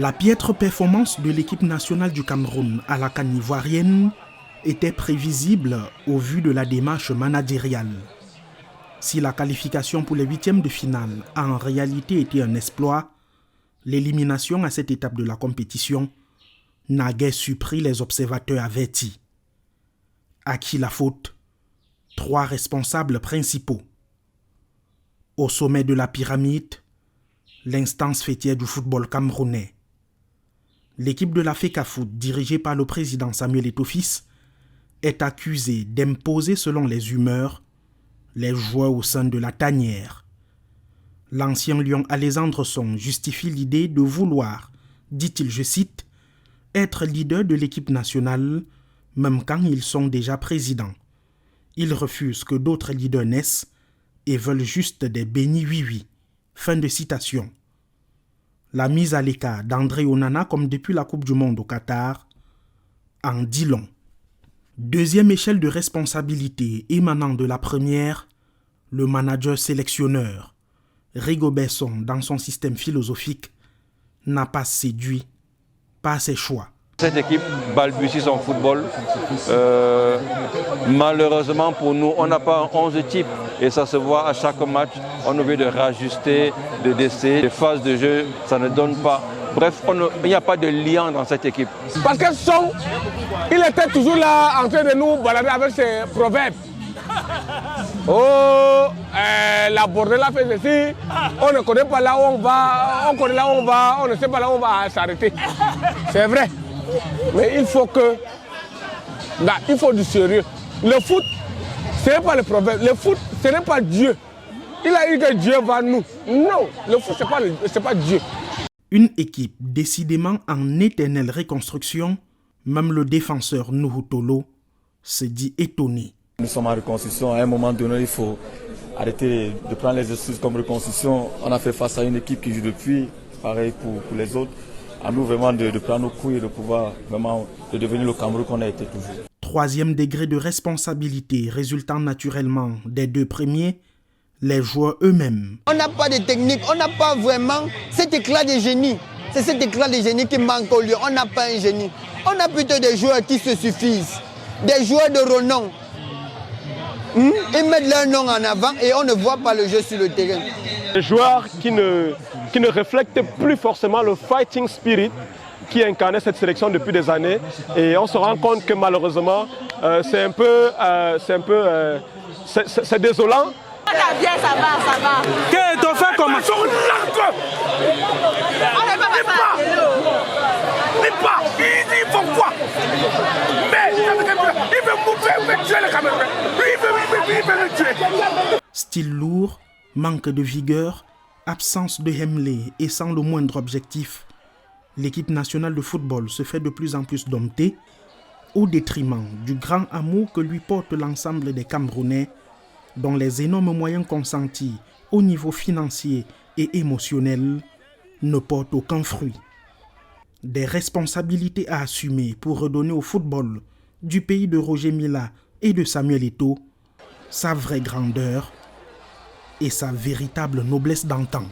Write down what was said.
La piètre performance de l'équipe nationale du Cameroun à la CAN ivoirienne était prévisible au vu de la démarche managériale. Si la qualification pour les huitièmes de finale a en réalité été un exploit, l'élimination à cette étape de la compétition n'a guère surpris les observateurs avertis. À qui la faute? Trois responsables principaux. Au sommet de la pyramide, l'instance fêtière du football camerounais. L'équipe de la FECAFOOT, dirigée par le président Samuel Eto'o-Fils, est accusée d'imposer selon les humeurs les joueurs au sein de la tanière. L'ancien lion Alexandre Song justifie l'idée de vouloir, dit-il, je cite, « être leader de l'équipe nationale, même quand ils sont déjà présidents. Ils refusent que d'autres leaders naissent et veulent juste des bénis oui-oui. » Fin de citation. La mise à l'écart d'André Onana, comme depuis la Coupe du Monde au Qatar, en dit long. Deuxième échelle de responsabilité émanant de la première, le manager sélectionneur. Rigobert Song, dans son système philosophique, n'a pas séduit par ses choix. Cette équipe balbutie son football. Malheureusement pour nous, on n'a pas un 11 type. Et ça se voit à chaque match. On a envie de rajuster, de décider. Les phases de jeu, ça ne donne pas. Bref, il n'y a pas de lien dans cette équipe. Parce que Song, il était toujours là en train de nous balader avec ses proverbes. Oh, la bordela fait ceci, on ne connaît pas là où on va, on connaît là où on va, on ne sait pas là où on va s'arrêter. C'est vrai. Mais il faut que... Là, il faut du sérieux. Le foot, ce n'est pas le proverbe. Le foot, ce n'est pas Dieu. Il a dit que Dieu va nous. Non, le foot, ce n'est pas Dieu. Une équipe décidément en éternelle reconstruction, même le défenseur Nuhu Tolo se dit étonné. Nous sommes en reconstruction. À un moment donné, il faut arrêter de prendre les excuses comme reconstruction. On a fait face à une équipe qui joue depuis, pareil pour les autres. À nous vraiment de prendre nos couilles et de pouvoir vraiment de devenir le Cameroun qu'on a été toujours. Troisième degré de responsabilité résultant naturellement des deux premiers, les joueurs eux-mêmes. On n'a pas de technique, on n'a pas vraiment cet éclat de génie. C'est cet éclat de génie qui manque au lieu. On n'a pas un génie. On a plutôt des joueurs qui se suffisent, des joueurs de renom. Ils mettent leur nom en avant et on ne voit pas le jeu sur le terrain. Des joueurs qui ne reflètent plus forcément le fighting spirit qui incarnait cette sélection depuis des années. Et on se rend compte que malheureusement, c'est désolant. Bien, ça va. Qu'est-ce qu'on fait comme ça? On ne peut pas faire. Il faut quoi? Mais il veut tuer le Cameroun. Il veut le tuer. Style lourd, manque de vigueur, absence de Hemley et sans le moindre objectif, l'équipe nationale de football se fait de plus en plus dompter au détriment du grand amour que lui porte l'ensemble des Camerounais, dont les énormes moyens consentis au niveau financier et émotionnel ne portent aucun fruit. Des responsabilités à assumer pour redonner au football du pays de Roger Mila et de Samuel Eto'o sa vraie grandeur et sa véritable noblesse d'antan.